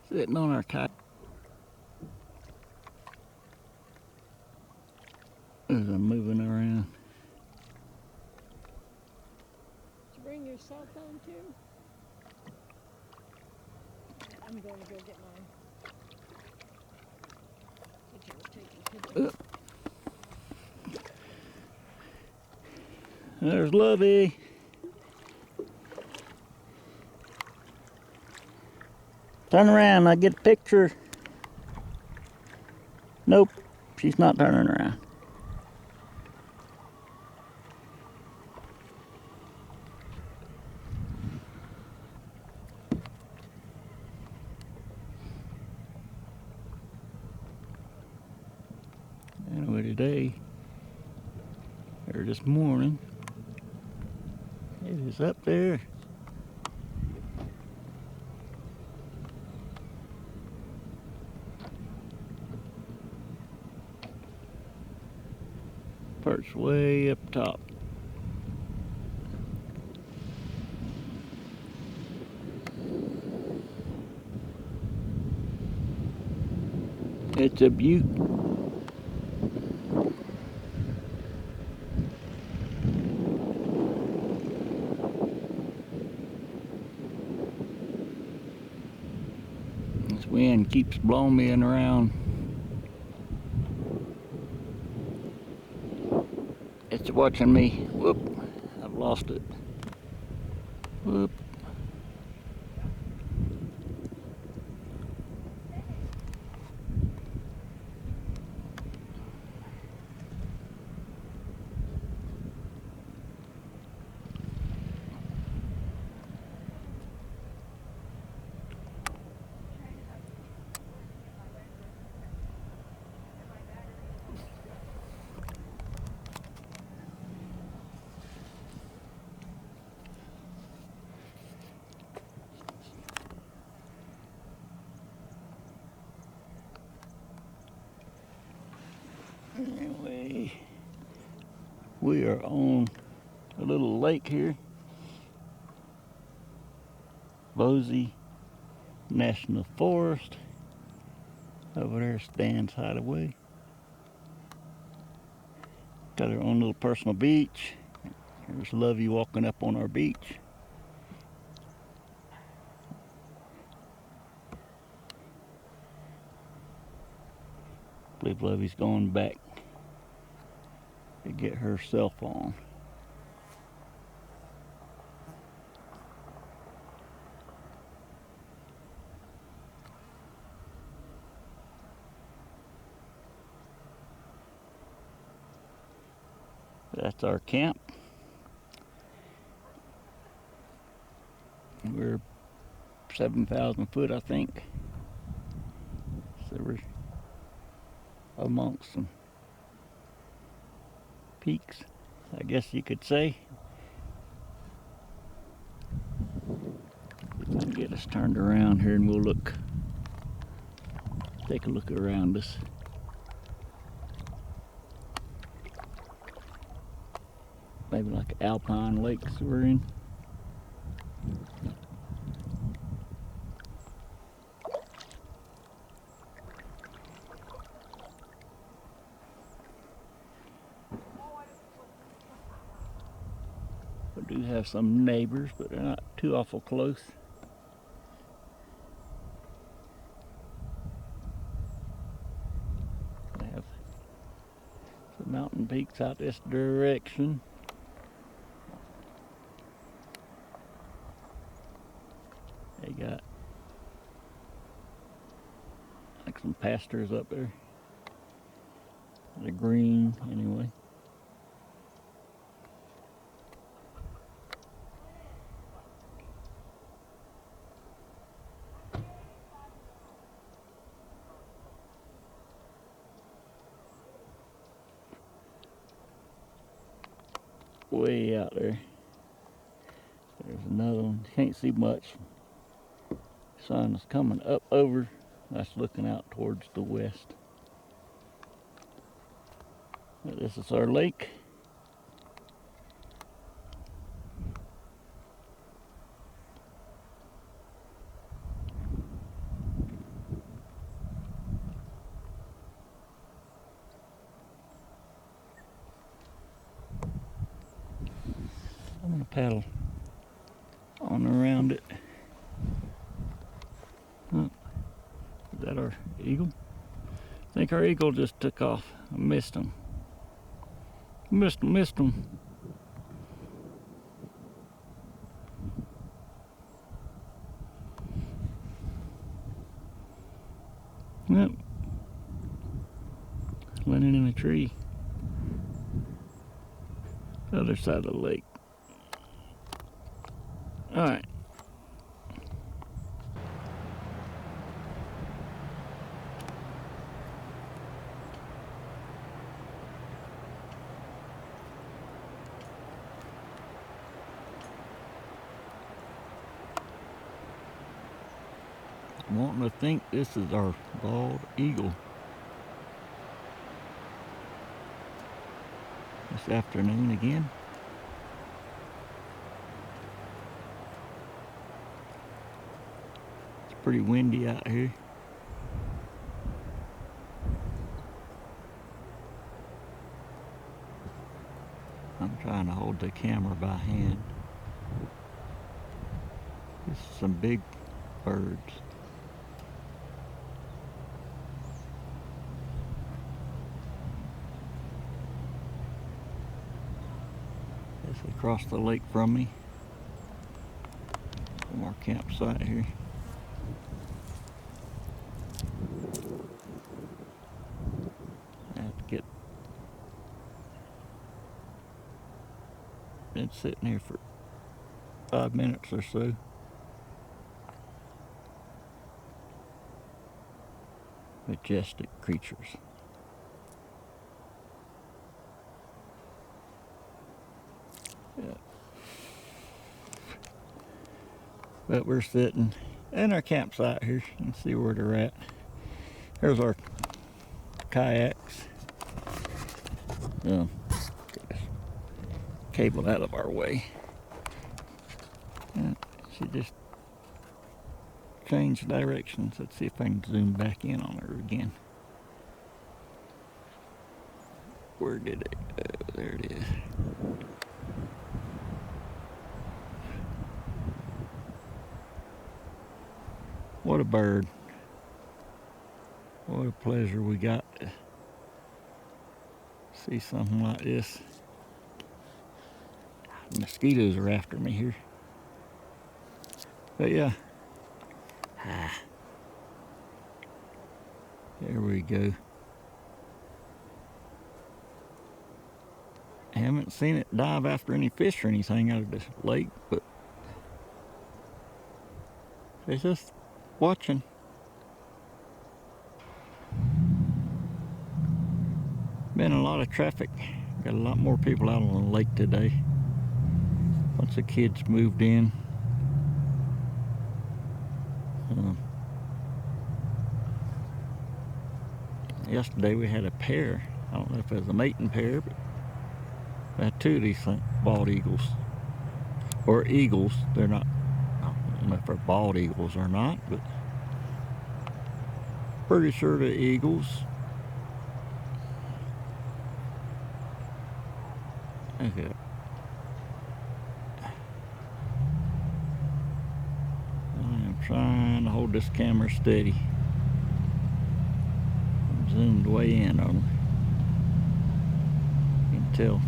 Sitting on our kayak. As I'm moving around. Did you bring your cell phone too? I'm going to go get mine. Did you take your picture? There's Lovey. Turn around, I get a picture. Nope, she's not turning around. Anyway, today, or this morning, it is up there. Perched way up top. It's a beaut. This wind keeps blowing me around. It's watching me. Whoop, I've lost it. Whoop. Anyway, we are on a little lake here. Boise National Forest. Over there stands Hideaway. Got our own little personal beach. There's Lovey walking up on our beach. I believe Lovey's going back to get her cell phone. That's our camp. We're 7,000 foot, I think. So we're amongst some peaks, I guess you could say. If I can get us turned around here and we'll look, take a look around us. Maybe like alpine lakes we're in. We do have some neighbors, but they're not too awful close. They have some mountain peaks out this direction. They got like some pastures up there. They're green anyway. Way out there. There's another one. Can't see much. Sun is coming up over. That's looking out towards the west. This is our lake. paddle on around it. Oh, is that our eagle? I think our eagle just took off. I missed him. Missed him. Yep. Landing in a tree. The other side of the lake. Alright. I'm wanting to think this is our bald eagle. This afternoon again. It's pretty windy out here. I'm trying to hold the camera by hand. There's some big birds. It's across the lake from me. One more campsite here. I have to get. Been sitting here for 5 minutes or so. Majestic creatures. Yeah. But we're sitting in our campsite here. You can see where they're at. There's our kayaks. Get this cable out of our way. And she just changed directions. Let's see if I can zoom back in on her again. Where did it go? There it is. What a bird. What a pleasure we got to see something like this. Mosquitoes are after me here. But yeah. There we go. I haven't seen it dive after any fish or anything out of this lake, but it's just watching. Been a lot of traffic. Got a lot more people out on the lake today. Once the kids moved in. Yesterday we had a pair. I don't know if it was a mating pair, but we had two of these bald eagles. Or eagles. They're not, I don't know if they're bald eagles or not, but pretty sure they're eagles. Okay. I'm trying to hold this camera steady. I'm zoomed way in on them. You can tell.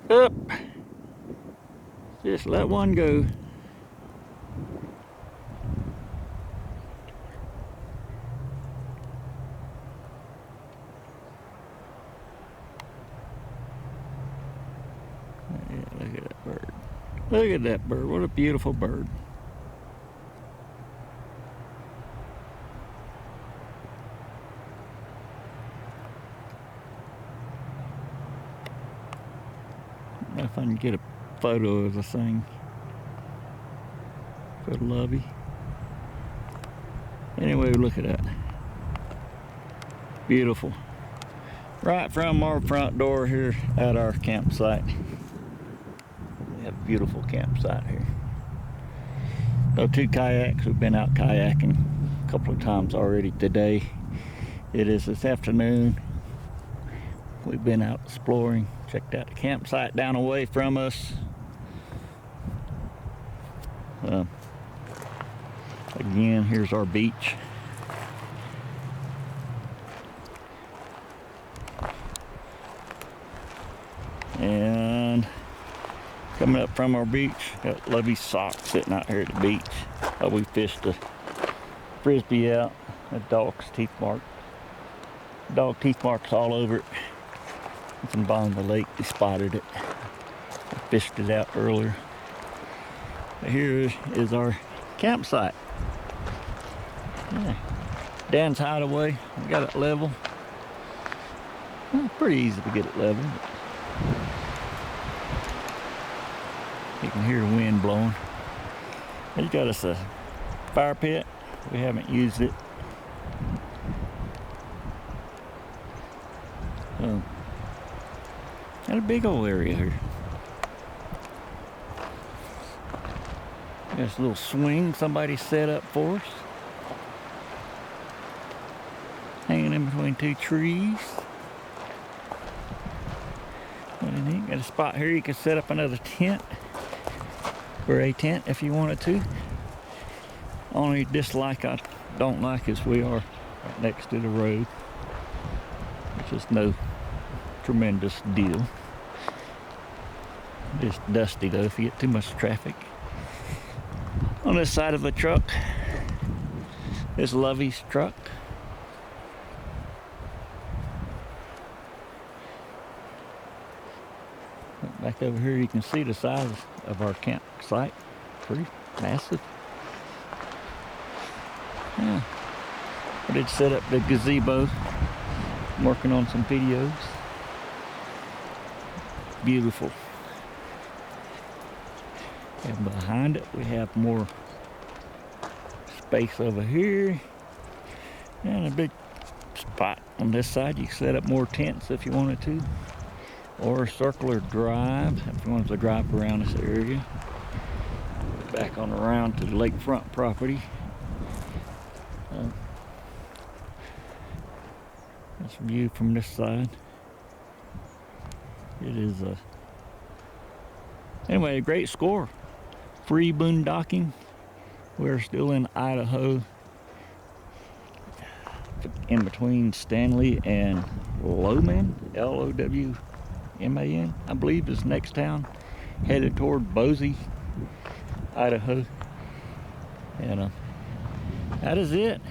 Up. Just let one go. Yeah, look at that bird. Look at that bird. What a beautiful bird. I don't know if I can get a photo of the thing. For Lovey. Anyway, look at that. Beautiful. Right from our front door here at our campsite. We have a beautiful campsite here. 2 kayaks. We've been out kayaking a couple of times already today. It is this afternoon. We've been out exploring. Checked out the campsite down away from us. Again, here's our beach. And coming up from our beach, got Lovey's socks sitting out here at the beach. We fished the frisbee out. A dog's teeth mark. Dog teeth marks all over it. It's in the bottom of the lake. They spotted it. I fished it out earlier. But here is our campsite. Yeah. Dan's hideaway. We got it level. Well, pretty easy to get it level. You can hear the wind blowing. He's got us a fire pit. We haven't used it. Got a big old area here. There's a little swing somebody set up for us. Hanging in between 2 trees. Really neat. Got a spot here you can set up another tent. Or a tent if you wanted to. Only dislike I don't like is we are right next to the road. Which is no tremendous deal. It's dusty though if you get too much traffic. On this side of the truck is Lovey's truck. Back over here you can see the size of our campsite. Pretty massive. Yeah. I did set up the gazebo. I'm working on some videos. Beautiful. And behind it we have more space over here. And a big spot on this side. You can set up more tents if you wanted to. Or circular drive if you wanted to drive around this area. Back on around to the lakefront property. That's a view from this side. It is anyway, a great score. Free boondocking. We're still in Idaho. In between Stanley and Lowman, Lowman, I believe is next town. Headed toward Boise, Idaho. And that is it.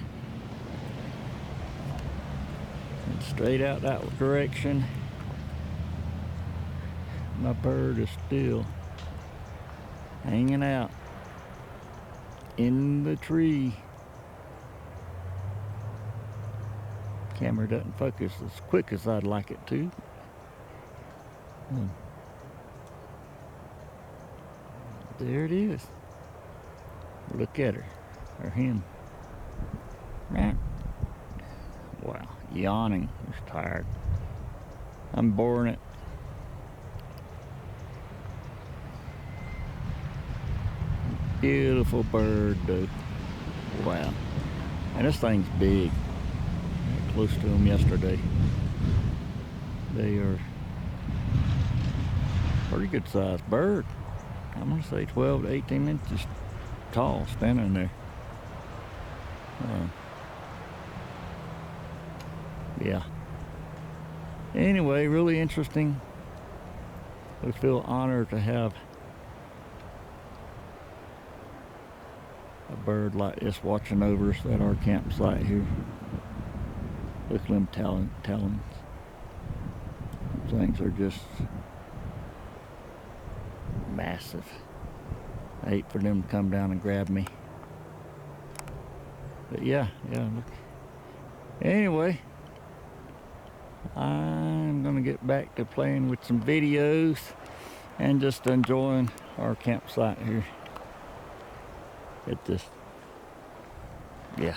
And straight out that direction. My bird is still hanging out in the tree. Camera doesn't focus as quick as I'd like it to. There it is. Look at her, or him. Wow, yawning. He's tired. I'm boring it. Beautiful bird, dude. Wow. And this thing's big. Got close to them yesterday. They are pretty good sized bird. I'm gonna say 12 to 18 inches tall, standing there. Yeah. Anyway, really interesting. We feel honored to have a bird like this watching over us at our campsite here. Look at them talons. Things are just massive. I hate for them to come down and grab me. But yeah, look. Anyway, I'm gonna get back to playing with some videos and just enjoying our campsite here. At this, yeah.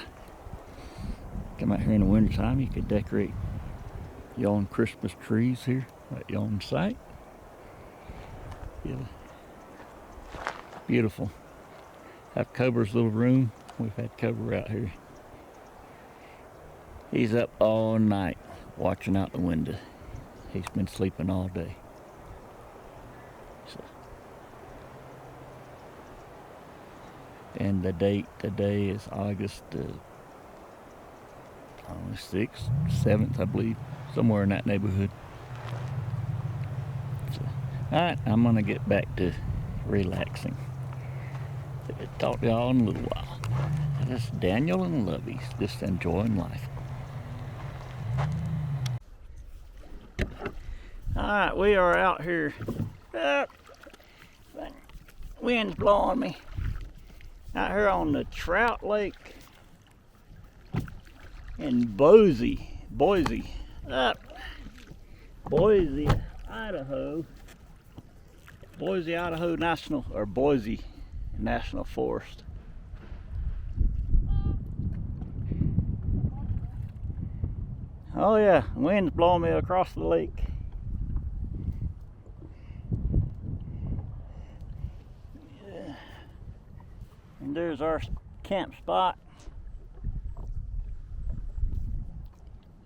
Come out here in the wintertime, you could decorate your own Christmas trees here at your own site. Yeah. Beautiful. Have Cobra's little room. We've had Cobra out here. He's up all night watching out the window. He's been sleeping all day. So, and the date today is August 6th, 7th, I believe, somewhere in that neighborhood. So, all right, I'm gonna get back to relaxing. Talk to y'all in a little while. This is Daniel and Lovey's just enjoying life. All right, we are out here. Wind's blowing me. Out here on the Trout Lake in Boise, Idaho. Boise, Idaho National, or Boise National Forest. Oh yeah, the wind's blowing me across the lake. Yeah. And there's our camp spot.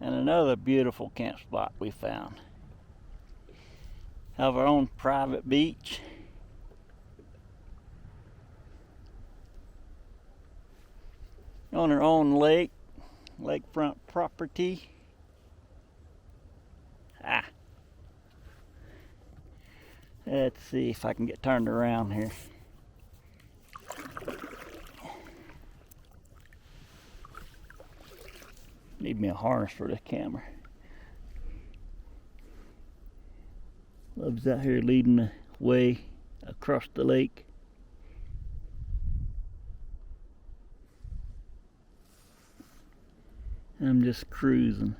And another beautiful camp spot we found. Have our own private beach. On our own lake, lakefront property. Let's see if I can get turned around here. Need me a harness for this camera. Love's out here leading the way across the lake. I'm just cruising.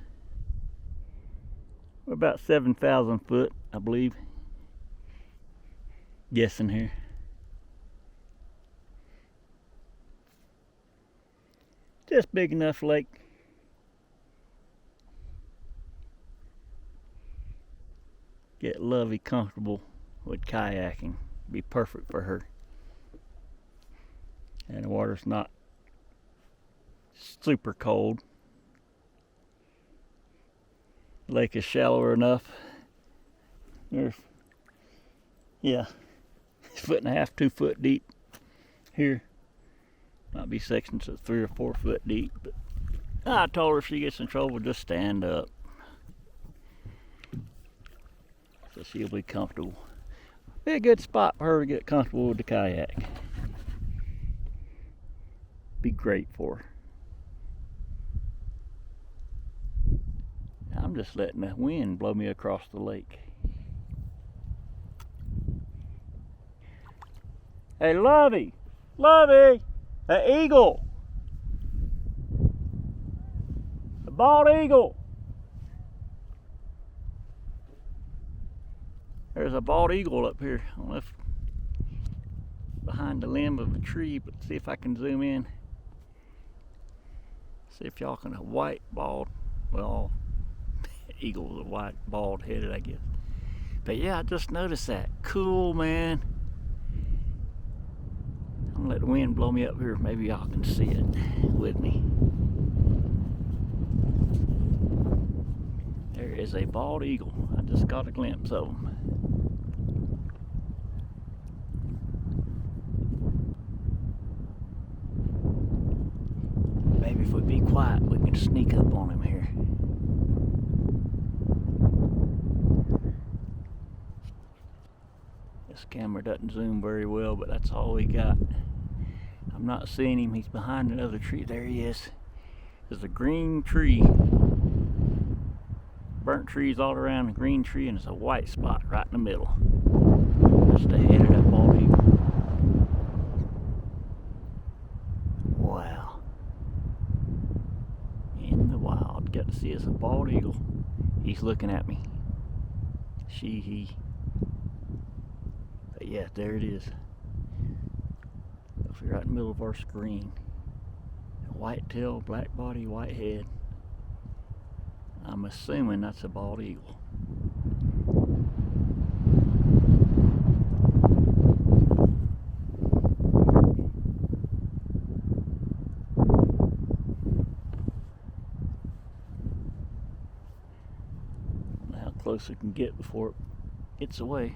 We're about 7,000 foot, I believe. Guessing here. Just big enough lake. Get Lovey comfortable with kayaking. Be perfect for her. And the water's not super cold. Lake is shallower enough. There's, yeah, 1.5 to 2 foot deep here. Might be sections of 3 or 4 foot deep, but I told her if she gets in trouble, just stand up. So she'll be comfortable. Be a good spot for her to get comfortable with the kayak. Be great for her. I'm just letting the wind blow me across the lake. Hey, Lovey! Lovey! An eagle! A bald eagle! There's a bald eagle up here. I don't know if behind the limb of a tree, but see if I can zoom in. See if y'all can, a white bald, well, eagles are white, bald headed, I guess. But yeah, I just noticed that. Cool, man. I'm gonna let the wind blow me up here. Maybe y'all can see it with me. There is a bald eagle. I just got a glimpse of him. Maybe if we be quiet, we can sneak up on him here. This camera doesn't zoom very well, but that's all we got. I'm not seeing him. He's behind another tree. There he is. There's a green tree. Burnt trees all around the green tree, and there's a white spot right in the middle. That's the head of that bald eagle. Wow. In the wild. Got to see it's a bald eagle. He's looking at me. She, he. But yeah, there it is. Right in the middle of our screen. White tail, black body, white head. I'm assuming that's a bald eagle. close it can get before it gets away.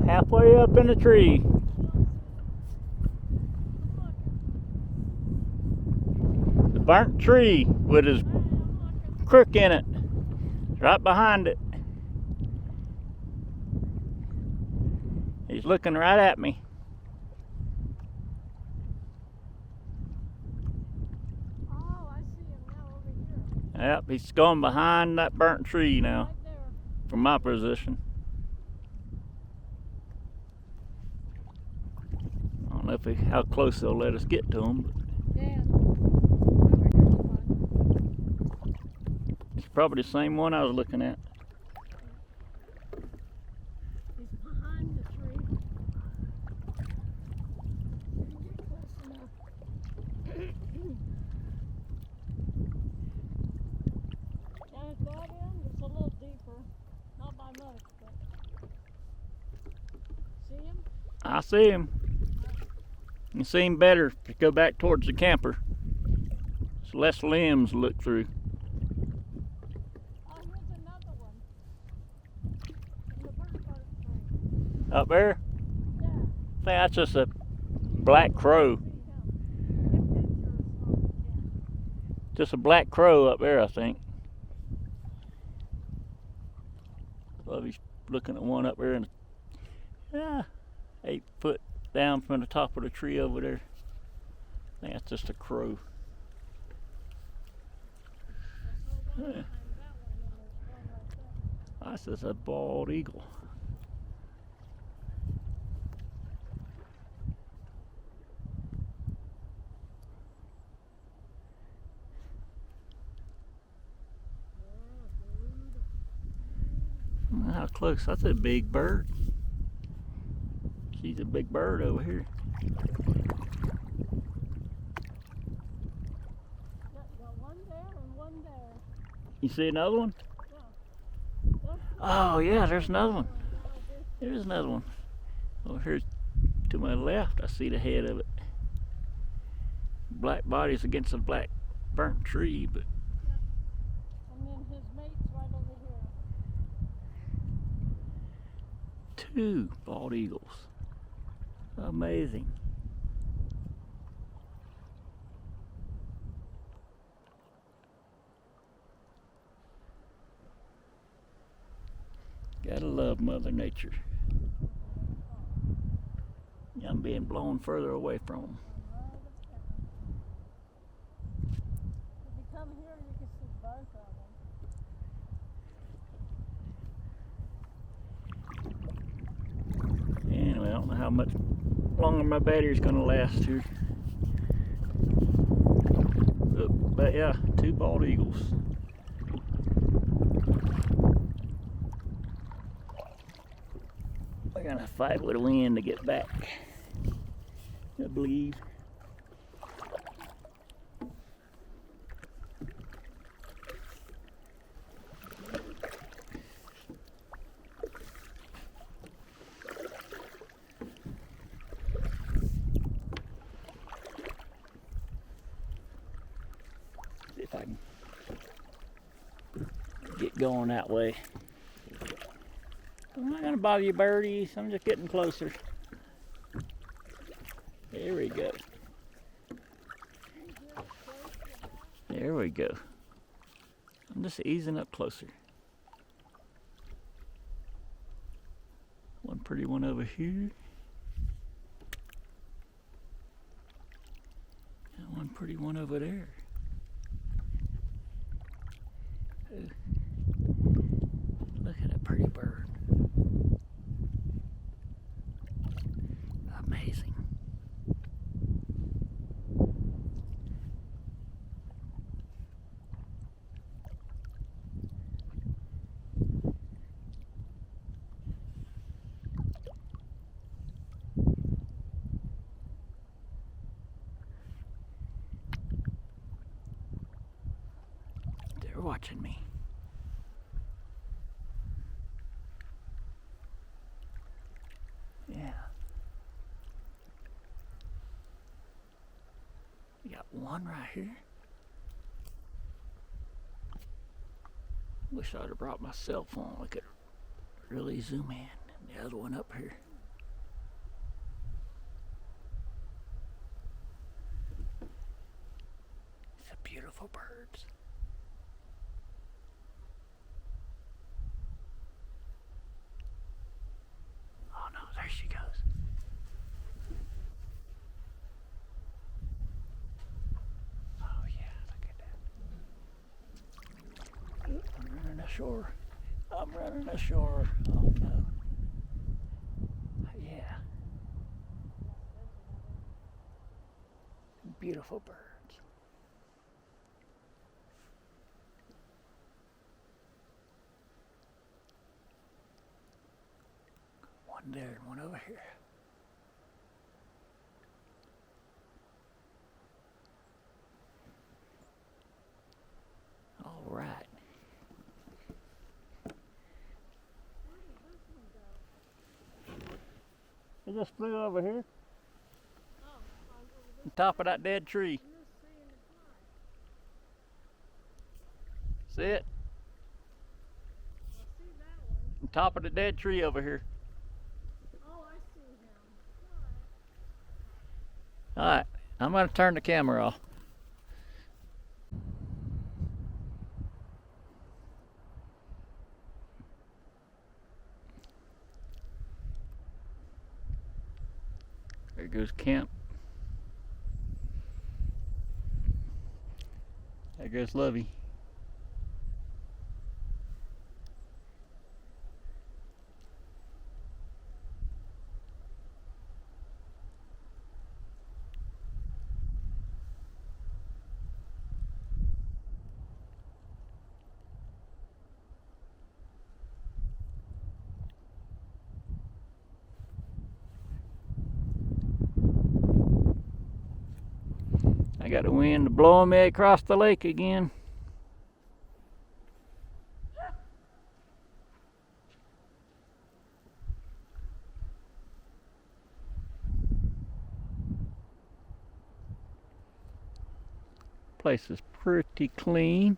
Halfway up in the tree. The burnt tree with his crook in it. Right behind it. He's looking right at me. Oh, I see him now over here. Yep, he's going behind that burnt tree now, Right there. from my position. I don't know if how close they'll let us get to him, but Yeah. Over here's one. it's probably the same one I was looking at. He's behind the tree. Didn't get close enough. Down at that end, it's a little deeper. Not by much, but. See him? I see him. You see him better if you go back towards the camper. There's less limbs to look through. Oh, here's another one. In the burnt tree. Up there, Yeah. I think that's just a black crow. See him. Just a black crow up there, I think. Well, he's looking at one up there, and 8 foot down from the top of the tree over there. I think that's just a crow. Yeah. That's just a bald eagle. How close? That's a big bird. She's a big bird over here. Got one there and one there. You see another one? Yeah. Oh yeah, there's another one. There's another one. Over here to my left, I see the head of it. Black body's against a black burnt tree, but And then his mate's right over here. 2 bald eagles. Amazing. Gotta love Mother Nature. I'm being blown further away from them. If you come here, you can see both of them. Anyway, I don't know how much longer my battery's gonna last here. But yeah, 2 bald eagles. We're gonna fight with the wind to get back, I believe. See if I can get going that way. I'm not gonna bother you, birdies. I'm just getting closer. There we go. There we go. I'm just easing up closer. One pretty one over here. And one pretty one over there. Ooh. Look at that pretty bird. Amazing. They're watching me. one right here. Wish I'd have brought my cell phone. We could really zoom in. And the other one up here. It's a beautiful birds. Oh no, there she goes. Oh yeah, look at that. I'm running ashore. I'm running ashore. Oh no. Yeah. Beautiful birds. One there and one over here. All right. It just flew over here. On top of that dead tree. See it? On top of the dead tree over here. Oh, I see him. Alright, I'm going to turn the camera off. There goes camp. There goes Lovey. I got the wind blowing me across the lake again. Place is pretty clean.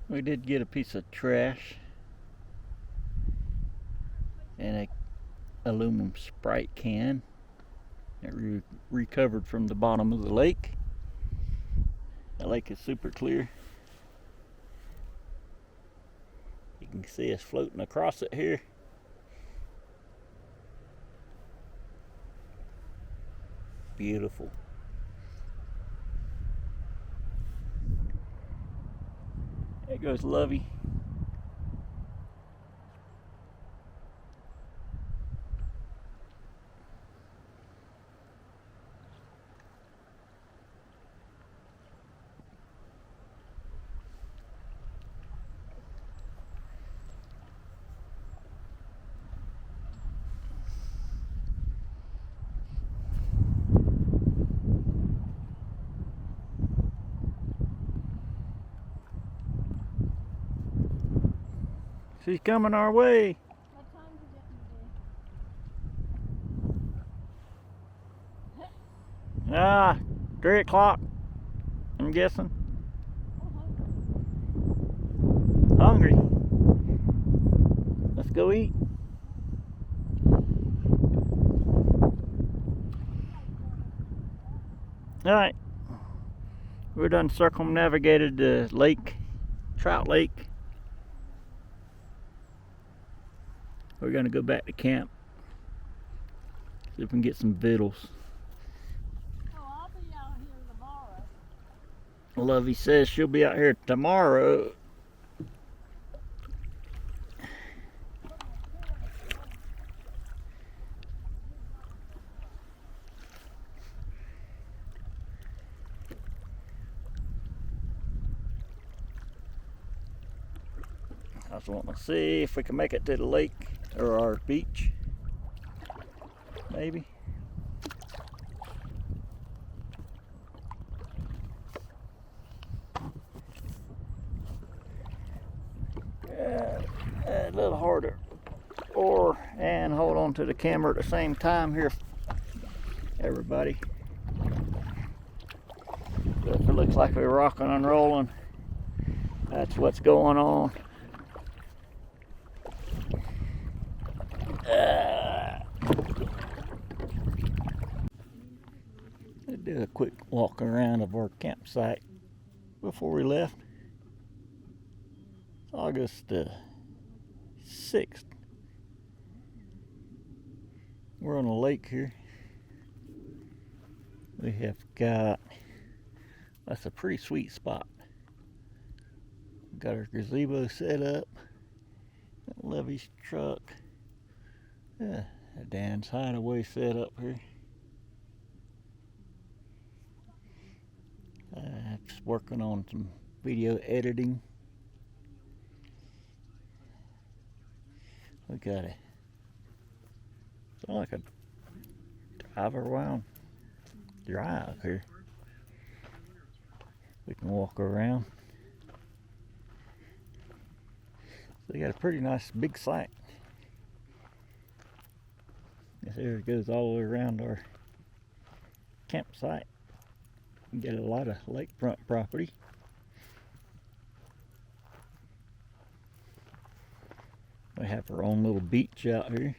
We did get a piece of trash and a aluminum Sprite can that we recovered from the bottom of the lake. The lake is super clear. You can see us floating across it here. Beautiful. There goes Lovey. She's coming our way. What time is it today? 3 o'clock, I'm guessing. Hungry. Let's go eat. Alright. We're done circumnavigated the lake, Trout Lake. We're gonna go back to camp. See if we can get some victuals. Oh, I'll be out here tomorrow. Lovey says she'll be out here tomorrow. I was wanting to see if we can make it to the lake or our beach. Maybe. A little harder. And hold on to the camera at the same time here, everybody. it looks like we're rocking and rolling, that's what's going on. Let's do a quick walk around of our campsite before we left. It's August 6th. We're on a lake here. We have got, that's a pretty sweet spot. Got our gazebo set up. Levy's truck. Yeah, Dan's hideaway set up here. Just working on some video editing. We got a, it's like a drive here. We can walk around. So we got a pretty nice big site. This area goes all the way around our campsite. You get a lot of lakefront property. We have our own little beach out here.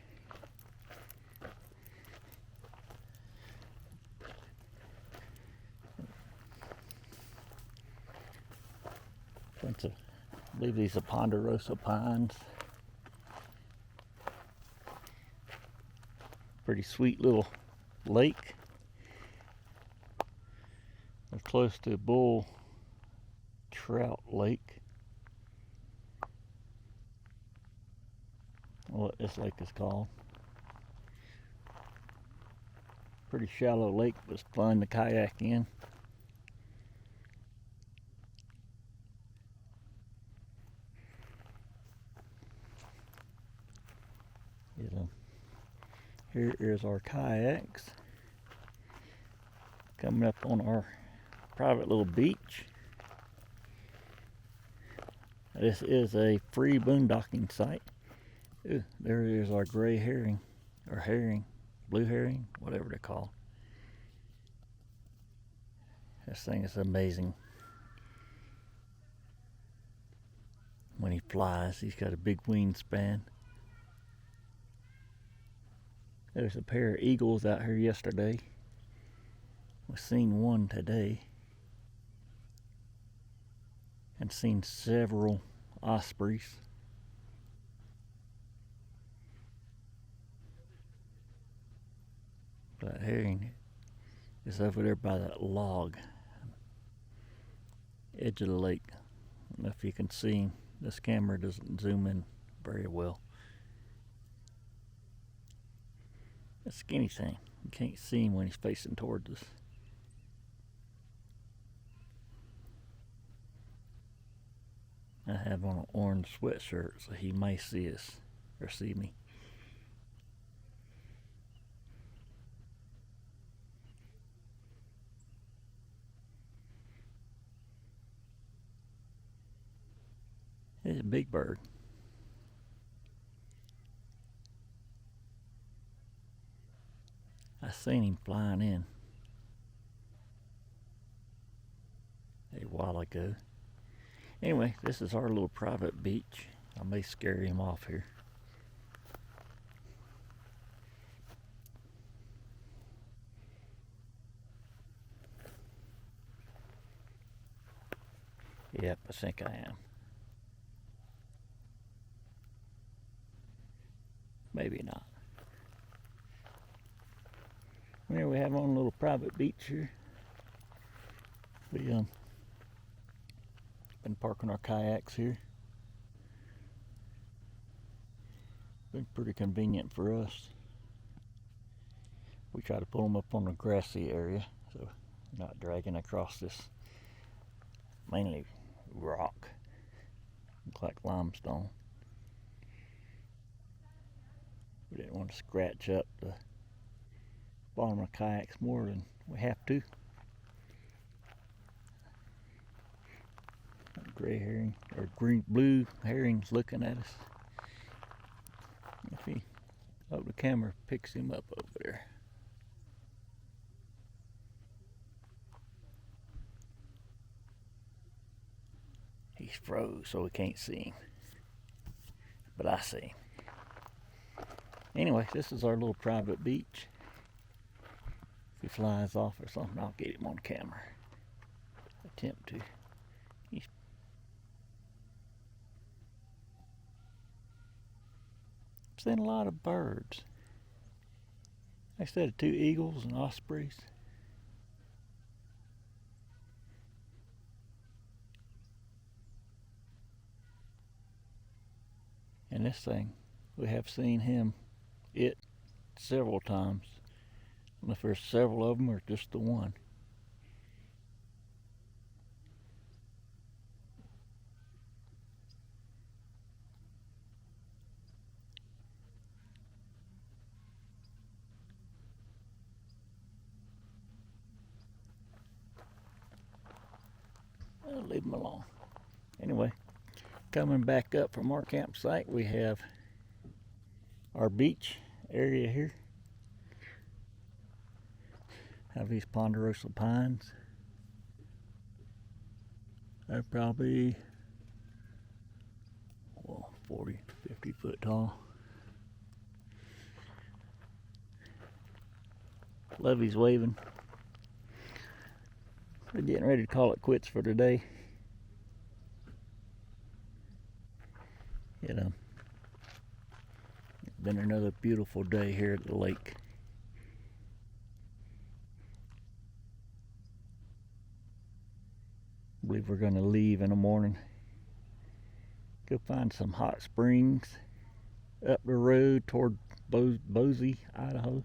I believe these are ponderosa pines. Pretty sweet little lake. We're close to Trout Lake. What this lake is called. Pretty shallow lake, but it's fun to kayak in. Here is our kayaks coming up on our private little beach. This is a free boondocking site. Ooh, there is our gray herring, or herring, blue herring, whatever they're called. This thing is amazing. When he flies, he's got a big wingspan. There's a pair of eagles out here yesterday. We've seen one today. And seen several ospreys. That herring is over there by that log. Edge of the lake. I don't know if you can see him. This camera doesn't zoom in very well. A skinny thing. You can't see him when he's facing towards us. I have on an orange sweatshirt, so he may see us or see me. He's a big bird. I seen him flying in a while ago. Anyway, this is our little private beach. I may scare him off here. Yep, I think I am. Maybe not. Anyway, we have on a little private beach here. We been parking our kayaks here. Been pretty convenient for us. We try to pull them up on a grassy area, so not dragging across this mainly rock. Looks like limestone. We didn't want to scratch up the bottom of the kayaks more than we have to. Gray herring or blue herring's looking at us. If he, the camera picks him up over there. He's froze, so we can't see him. But I see him. Anyway, this is our little private beach. If he flies off or something, I'll get him on camera. Attempt to. He's seen a lot of birds. I said 2 eagles and ospreys. And this thing, we have seen it several times. I don't know if there's several of them or just the one. I'll leave them alone. Anyway, coming back up from our campsite, we have our beach area here. Have these ponderosa pines. They're probably 40, 50 foot tall. Levy's waving. We're getting ready to call it quits for today. It's been another beautiful day here at the lake. I believe we're going to leave in the morning. Go find some hot springs up the road toward Boise, Idaho.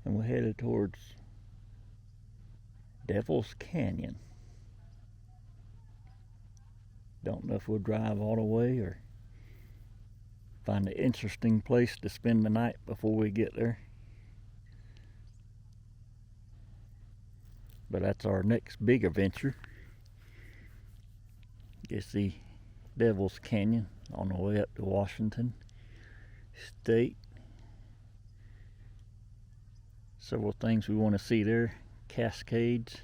And we're headed towards Devil's Canyon. Don't know if we'll drive all the way or find an interesting place to spend the night before we get there. But that's our next big adventure. It's the Devil's Canyon on the way up to Washington State. Several things we want to see there. Cascades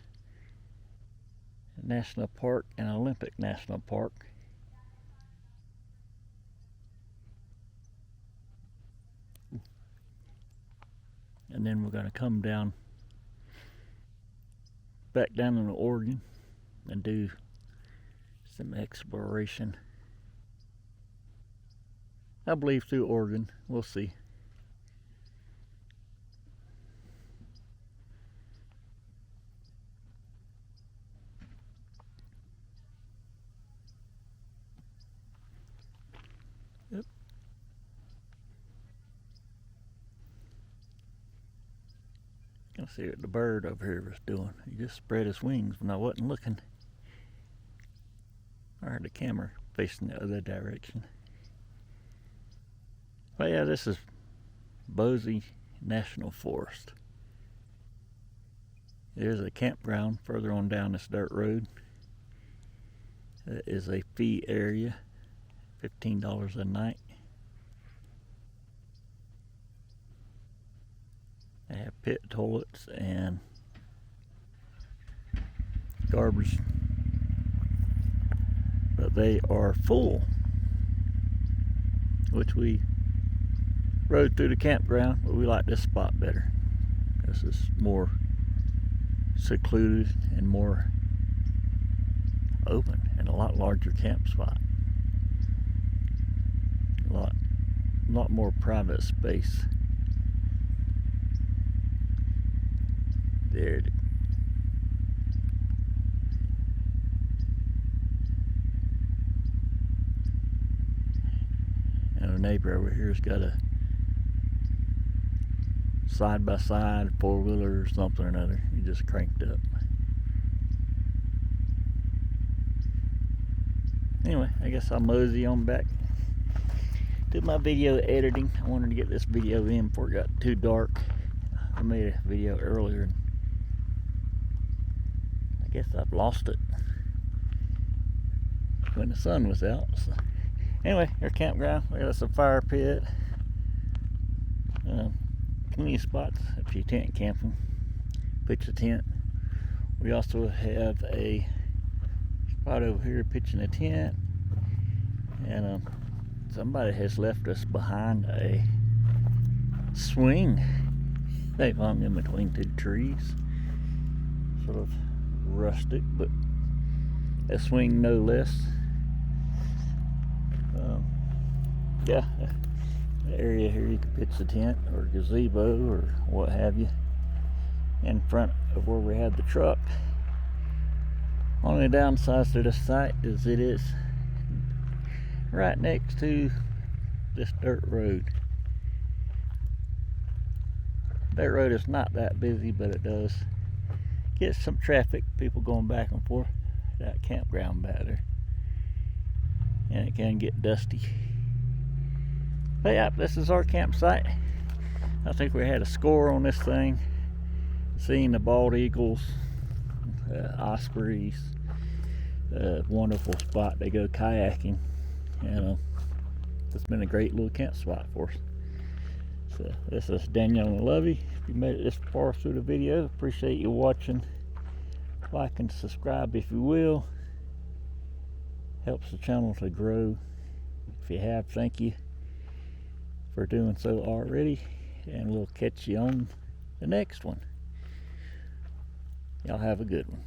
National Park and Olympic National Park. And then we're going to come back down into Oregon and do some exploration. I believe through Oregon. We'll see. Yep. Let's see what the bird over here was doing. He just spread his wings when I wasn't looking. I heard the camera facing the other direction. But yeah, this is Boise National Forest. There's a campground further on down this dirt road. That is a fee area, $15 a night. They have pit toilets and garbage, but they are full, which we rode through the campground, but we like this spot better. This is more secluded and more open and a lot larger camp spot. A lot more private space. There it is. And our neighbor over here has got a side-by-side four-wheeler or something or another. He just cranked up. Anyway, I guess I'll mosey on back to my video editing. I wanted to get this video in before it got too dark. I made a video earlier and I guess I've lost it when the sun was out. So anyway, our campground. We got us a fire pit. Plenty of spots if you tent camping. Pitch a tent. We also have a spot over here pitching a tent, and somebody has left us behind a swing. They've hung in between two trees, sort of rustic, but a swing no less. Yeah, the area here you can pitch the tent or gazebo or what have you in front of where we had the truck. Only downside to this site is it is right next to this dirt road. Dirt road is not that busy, but it does get some traffic, people going back and forth. That campground back there, and it can get dusty. But yeah, this is our campsite. I think we had a score on this thing. Seeing the bald eagles, ospreys, wonderful spot to go kayaking, and it's been a great little camp spot for us. So this is Daniel and Lovey. If you made it this far through the video, appreciate you watching. Like and subscribe if you will. Helps the channel to grow. If you have, thank you for doing so already, and we'll catch you on the next one. Y'all have a good one.